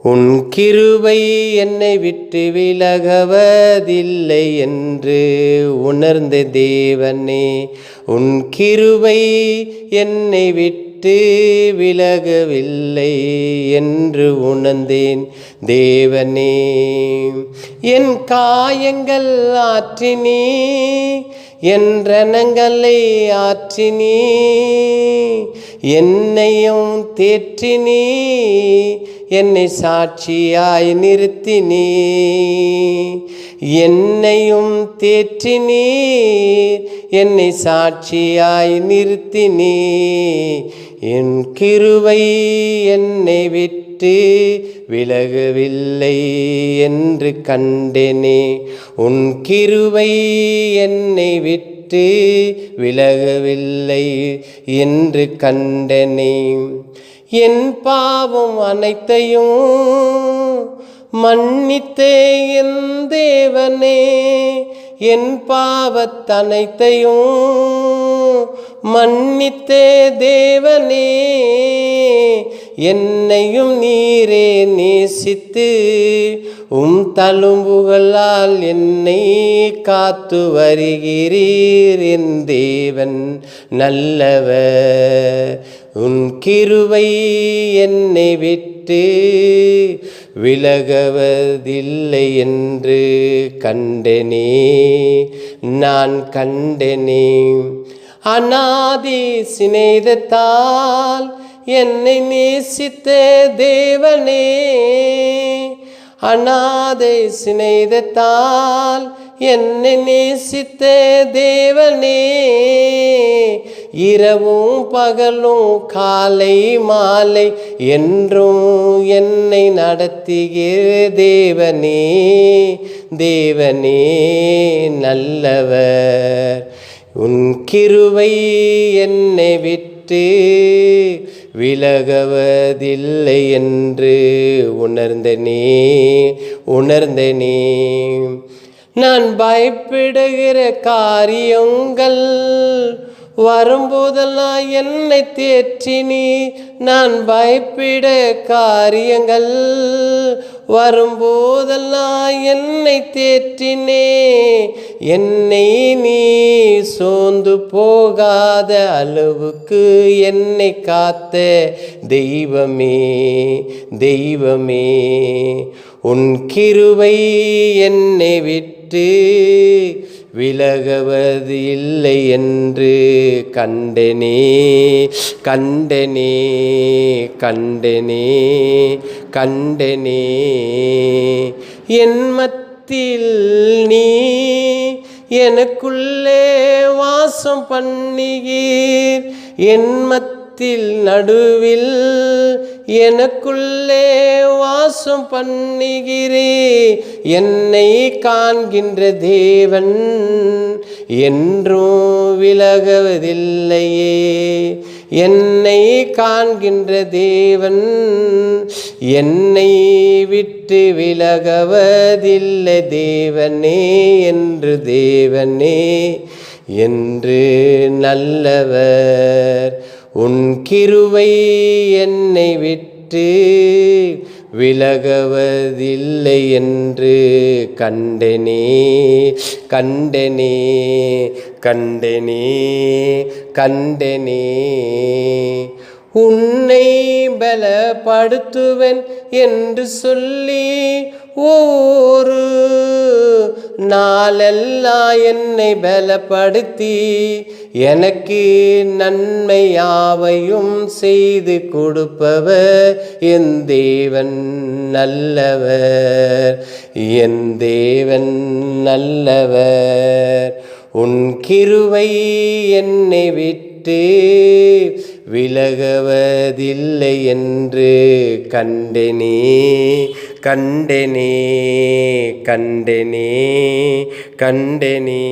உன் கிருபை என்னை விட்டு விலகுவதில்லை என்று உணர்ந்த தேவனே, உன் கிருபை என்னை விட்டு விலகவில்லை என்று உணர்ந்தேன் தேவனே. என் காயங்கள் ஆற்றினீ, என் ரணங்களை ஆற்றினீ, என்னையும் தேற்றினீ, என்னை சாட்சியாய் நிறுத்தினீ, என்னையும் தேற்றினீ, என்னை சாட்சியாய் நிறுத்தினீ. என் கிருபை என்னை விட்டு விலகவில்லை என்று கண்டேனே, உன் கிருபை என்னை விட்டு விலகவில்லை என்று கண்டேனே. என் பாவம் அனைத்தையும் மன்னித்தே என் தேவனே, என் பாவத்தனைத்தையும் மன்னித்தே தேவனே. என்னையும் நீரே நேசித்து தழும்புகளால் என்னை காத்து வருகிறீர். என் தேவன் நல்லவர், உன் கிருபை என்னை விட்டு விலகுவதில்லை என்று கண்டேனே, நான் கண்டேனே. அநாதி சிநேகத்தால் என்னை நேசித்த தேவனே, அநாதை சிநேகத்தால் என்னை நேசித்த தேவனே. இரவும் பகலும் காலை மாலை என்றும் என்னை நடத்துகிற தேவனே, தேவனே நல்லவர், உன் கிருபை என்னை விட்டு விலகுவதில்லை என்று உணர்ந்தனே. நான் பயப்படுகிற காரியங்கள் வரும்போதெல்லாம் என்னை தேற்றினி, நான் பயப்பட காரியங்கள் வரும்போதெல்லாம் என்னை தேற்றினே. என்னை நீ சோர்ந்து போகாத அளவுக்கு என்னை காத்த தெய்வமே, தெய்வமே. உன் கிருபை என்னை விட்டு விலகுவதில்லை என்று கண்டேனே, கண்டேனே, கண்டேனே, கண்டேனே. என் மத்தியில் நீ எனக்குள்ளே வாசம் பண்ணுகீர், என் மத்தியில் நடுவில் எனக்குள்ளே வாசம் பண்ணுகிறே. என்னை காண்கின்ற தேவன் என்றும் விலகுவதில்லையே, என்னை காண்கின்ற தேவன் என்னை விட்டு விலகுவதில்லை தேவனே, என்று தேவனே என்று நல்லவர், உன் கிருபை என்னை விட்டு விலகுவதில்லை என்று கண்டேனே, கண்டேனே, கண்டேனே, கண்டேனே. உன்னை பலப்படுத்துவேன் என்று சொல்லி ஒரு நாளெல்லாம் என்னை பலப்படுத்தி எனக்கு நன்மையாவையும் செய்து கொடுப்பவர் என் தேவன் நல்லவர், என் தேவன் நல்லவர். உன் கிருபை என்னை விட்டு விலகுவதில்லை என்று கண்டேனே, கண்டேனே, கண்டேனே, கண்டேனே.